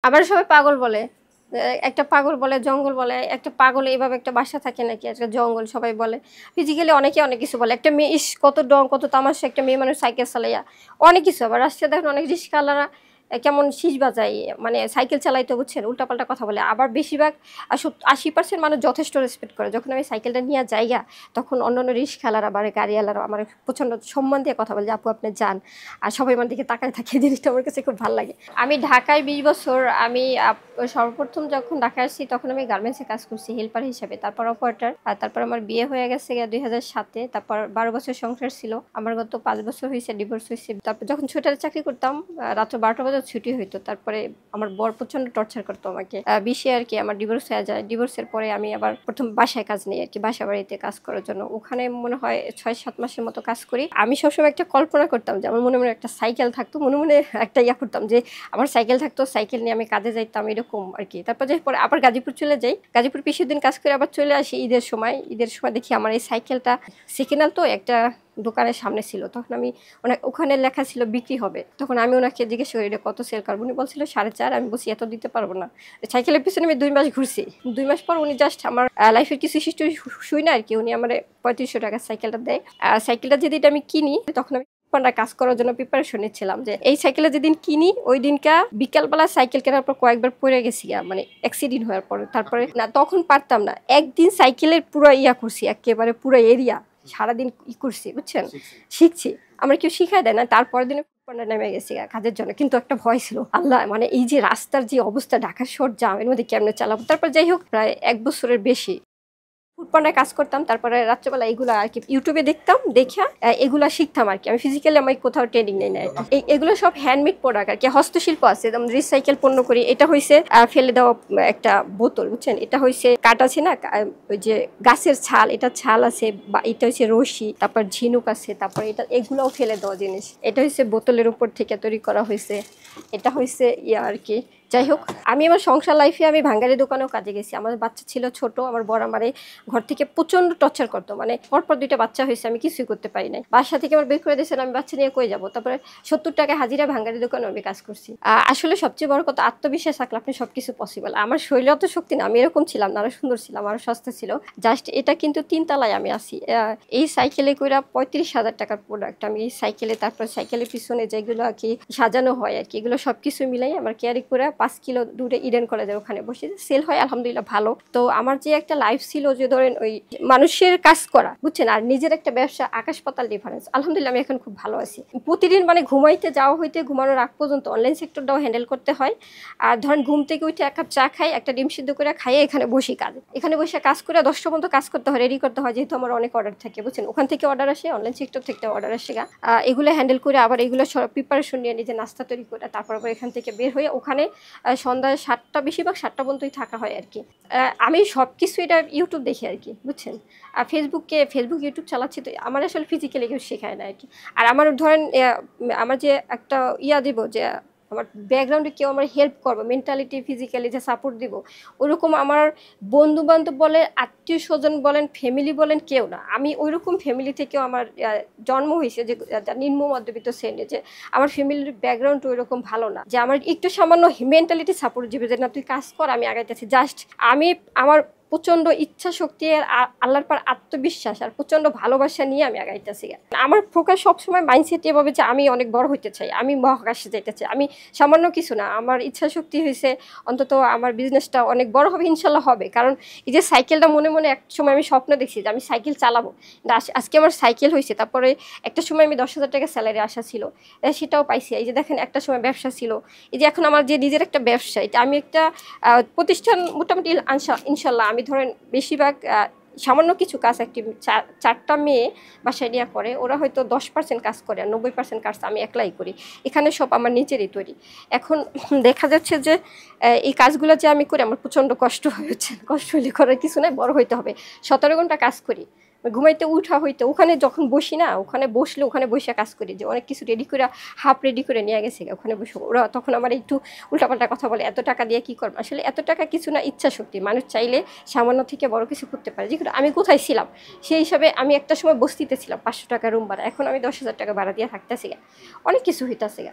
আবার সবাই পাগল বলে। একটা পাগল বলে, জঙ্গল বলে। একটা পাগল এভাবে একটা বাসা থাকে নাকি? একটা জঙ্গল সবাই বলে। ফিজিক্যালি অনেকে অনেক কিছু বলে। একটা মেয়ে ইস! কত ডং, কত তামাশা একটা মেয়ে মানুষ সাইকেল চালাইয়া। অনেক কিছু। আবার রাস্তায় দেখেন অনেক রিস্কাওয়ালারা কেমন শিস বাজায়, মানে সাইকেল চালাইতে বুঝছেন, উল্টাপাল্টা কথা বলে। আবার বেশিরভাগ ৮০% মানুষ যথেষ্ট রেসপেক্ট করে। যখন আমি সাইকেলটা নিয়ে যাইগা, তখন অন্যান্য রিস্কাওয়ালারা বা গাড়িওয়ালারা আমার প্রচণ্ড সম্মান দিয়ে কথা বলে যে, "আপু আপনি যান।" আর সবাই আমার দিকে তাকায় থাকে। এই জিনিসটা আমার কাছে খুব ভাল লাগে। আমি ঢাকায় ২০ বছর আমি সর্বপ্রথম যখন ঢাকায় আসছি তখন আমি গার্মেন্টসে কাজ করছি হেল্পার হিসেবে। তারপর অপারেটর, আর তারপর আমার বিয়ে হয়ে গেছে ২০০৭-এ। তারপর ১২ বছর সংসার ছিল। আমার গত ৫ বছর হইছে ডিভোর্স হইছে। তারপর যখন ছুটিতে চাকরি করতাম, রাত্র ১২টা বাজে ছুটি হইতো। তারপরে আমার বর প্রচন্ড টর্চার করতো আমাকে। ২০-এ আরকি আমার ডিভোর্স হয়ে যায়। ডিভোর্সের পরে আমি আবার প্রথম বাসায় কাজ নেই আরকি, বাসা বাড়িতে কাজ করার জন্য। ওখানে মনে হয় ৬-৭ মাসের মতো কাজ করি। আমি সবসময় একটা কল্পনা করতাম যে আমার মনে, মনে একটা সাইকেল থাকতো। মনে, মনে একটা করতাম যে আমার সাইকেল থাকতো, সাইকেল নিয়ে আমি কাজে যাইতাম এরকম আরকি। তারপর যাই পরে আবার গাজীপুর চলে যাই। গাজীপুর কিছুদিন কাজ করে আবার চলে আসি ঈদের সময়। ঈদের সময় দেখি আমার এই সাইকেলটা সেকেন্ড হ্যান্ড তো একটা দোকানের সামনে ছিল। তখন আমি ওখানে লেখা ছিল বিক্রি হবে। তখন আমি ওনাকে জিজ্ঞেস করি, "এটা কত সেল করব?" উনি বলছিল ৪.৫। আমি বলছি, "এত দিতে পারব না।" সাইকেলের পিছনে আমি ২ মাস ঘুরছি। ২ মাস পর উনি জাস্ট আমার লাইফের কিছু হিস্টোরি শুই না আরকি, উনি আমারে ৳৩৫০০ সাইকেলটা দেয়। সাইকেলটা যেদিন আমি কিনি তখন আমি পান্ডা কাজ করার জন্য প্রিপারেশন নিচ্ছিলাম যে এই সাইকেলটা যেদিন কিনি ওই দিনকা বিকালবেলা সাইকেল কেনার পর কয়েকবার পড়ে গেছি, মানে অ্যাক্সিডেন্ট হওয়ার পরে। তারপরে না তখন পারতাম না। একদিন সাইকেলের পুরো করছি, একেবারে পুরো এরিয়া সারাদিন করছি বুঝছেন, শিখছি। আমরা কেউ শিখাই দেয় না। তারপরের দিনে ফুটপান্ডা নেমে গেছি কাজের জন্য। কিন্তু একটা ভয় ছিল, আল্লাহ মানে এই যে রাস্তার যে অবস্থা, ঢাকা শহর জাম, এর মধ্যে কেমনে চালাবো। তারপর যাই হোক প্রায় ১ বছরের বেশি ফুটপান্ডায় কাজ করতাম। তারপরে রাত্রেবেলা এগুলো আর কি ইউটিউবে দেখতাম, দেখা এগুলা শিখতাম আর কি। আমি ফিজিক্যালি আমি কোথাও ট্রেনিং নেই না। এগুলো সব হ্যান্ডমেড প্রোডাক্ট আর কি, হস্তশিল্প আছে, যেমন রিসাইকেল পণ্য করি। এটা হয়েছে ফেলে দেওয়া একটা বোতল বুঝছেন। এটা হয়েছে কাঠ আছে না, ওই যে গাছের ছাল, এটা ছাল আছে, বা এটা হচ্ছে রশি, তারপর ঝিনুক আছে, তারপর এগুলোও ফেলে দেওয়া জিনিস। এটা হচ্ছে বোতলের উপর থেকে তৈরি করা হয়েছে। এটা হয়েছে আর কি। যাই হোক, আমি আমার সংসার লাইফে আমি ভাঙ্গারি দোকানেও কাজে গেছি। আমার বাচ্চা ছিল ছোট, আমার বর আমারে ঘর থেকে প্রচন্ড টর্চার করতো। মানে পরপর ২টা বাচ্চা হয়েছে, আমি কিছুই করতে পারি নাই। বাসা থেকে আমার বের করে দিয়েছেন, আমি বাচ্চা নিয়ে কই যাবো। তারপরে ৭০ টাকা হাজিরা ভাঙ্গারি দোকানে আমি কাজ করছি। আসলে সবচেয়ে বড় কথা, আত্মবিশ্বাস থাকলে আপনি সবকিছু পসিবল। আমার শরীরে অত শক্তি না, আমি এরকম ছিলাম না, আরো সুন্দর ছিলাম, আরো সস্তা ছিল। জাস্ট এটা কিন্তু ৩ তলায় আমি আছি। এই সাইকেলে কইরা ৩৫,০০০ টাকার প্রোডাক্ট আমি এই সাইকেলে, তারপর সাইকেলের পিছনে যেগুলো আর কি সাজানো হয় আর কি, এগুলো সবকিছু মিলাই আমার ক্যারি করে ৫ কিলো দূরে ইডেন কলেজের ওখানে বসে সেল হয়, আলহামদুলিল্লাহ ভালো। তো আমার যে একটা লাইফ ছিল যে ধরেন ওই মানুষের কাজ করা বুঝছেন, আর নিজের একটা ব্যবসা, আকাশ পাতাল ডিফারেন্স। আলহামদুলিল্লাহ আমি এখন খুব ভালো আছি। প্রতিদিন মানে ঘুমাইতে যাওয়া হইতে ঘুমানোর আগ পর্যন্ত অনলাইন সেক্টরটাও হ্যান্ডেল করতে হয়। আর ধরেন ঘুম থেকে উঠে ১ কাপ চা খাই, একটা ডিম সিদ্ধ করে খাইয়ে এখানে বসি কাজে। এখানে বসে কাজ করে ১০টা পর্যন্ত কাজ করতে হয়, রেডি করতে হয়, যেহেতু আমার অনেক অর্ডার থাকে বুঝছেন। ওখান থেকে অর্ডার আসে, অনলাইন সেক্টর থেকে অর্ডার আসে। এগুলো হ্যান্ডেল করে আবার এগুলো প্রিপারেশন নিয়ে নিজে নাস্তা তৈরি করে তারপর আবার এখান থেকে বের হয়ে ওখানে সন্ধ্যা ৭টা, বেশিরভাগ ৭টা পর্যন্তই থাকা হয় আর কি। আমি সব কিছু এটা ইউটিউব দেখি আর কি বুঝছেন। ফেসবুক ইউটিউব চালাচ্ছি, তো আমার আসলে ফিজিক্যালি কেউ শেখায় না আর কি। আর আমার ধরেন আমার যে একটা দিব যে আমার ব্যাকগ্রাউন্ডে কেউ আমার হেল্প করবো, মেন্টালিটি ফিজিক্যালি যে সাপোর্ট দিব, ওরকম আমার বন্ধুবান্ধব বলেন, আত্মীয় স্বজন বলেন, ফ্যামিলি বলেন, কেউ না। আমি ওইরকম ফ্যামিলি থেকেও আমার জন্ম হয়েছে যে নিম্ন মধ্যবিত্ত শ্রেণী, যে আমার ফ্যামিলির ব্যাকগ্রাউন্ড ওইরকম ভালো না, যে আমার একটু সামান্য মেন্টালিটি সাপোর্ট দিবে যে না তুই কাজ কর, আমি আগাইতেছি। জাস্ট আমি আমার প্রচণ্ড ইচ্ছা শক্তি আর আল্লাহর পর আত্মবিশ্বাস আর প্রচণ্ড ভালোবাসা নিয়ে আমি আগাইতেছি। আমার ফোকাস সবসময় মাইন্ডসেট এভাবে যে আমি অনেক বড় হইতে চাই, আমি মহাকাশে যাইতে চাই। আমি সামান্য কিছু না, আমার ইচ্ছা শক্তি হয়েছে অন্তত আমার বিজনেসটা অনেক বড় হবে, ইনশাল্লাহ হবে। কারণ এই যে সাইকেলটা মনে মনে এক সময় আমি স্বপ্ন দেখছি যে আমি সাইকেল চালাবো, আজকে আমার সাইকেল হয়েছে। তারপরে একটা সময় আমি ১০,০০০ টাকা স্যালারি আসা ছিল, সেটাও পাইছি। এই যে দেখেন একটা সময় ব্যবসা ছিল, এই যে এখন আমার যে নিজের একটা ব্যবসা, এটা আমি একটা প্রতিষ্ঠান মোটামুটি ইনশাল্লাহ। আমি ধরেন বেশিরভাগ সামান্য কিছু কাজ একটি ৪টা মেয়ে বাসায় নিয়ে করে, ওরা হয়তো 10% কাজ করে আর 90% কাজ আমি একলাই করি। এখানে সব আমার নিজেরই তৈরি। এখন দেখা যাচ্ছে যে এই কাজগুলো যে আমি করি আমার প্রচণ্ড কষ্ট হয়েছে। কষ্ট হলে করার কিছু নাই, বড় হইতে হবে। ১৭ ঘন্টা কাজ করি, ঘুমাইতে উঠা হইতে ওখানে যখন বসি না, ওখানে বসলে ওখানে বসে কাজ করি, যে অনেক কিছু রেডি করে হাফ রেডি করে নিয়ে গেছে ওখানে বসে। ওরা তখন আমার একটু উল্টাপাল্টা কথা বলে, এত টাকা দিয়ে কী করবো। আসলে এত টাকা কিছু না, ইচ্ছা শক্তি। মানুষ চাইলে সামান্য থেকে বড় কিছু করতে পারে। যেগুলো আমি কোথায় ছিলাম সেই হিসাবে, আমি একটা সময় বস্তিতে ছিলাম, ৫০০ টাকা রুম ভাড়া, এখন আমি ১০,০০০ টাকা ভাড়া দিয়ে থাকতেছি। অনেক কিছু হইতেছে।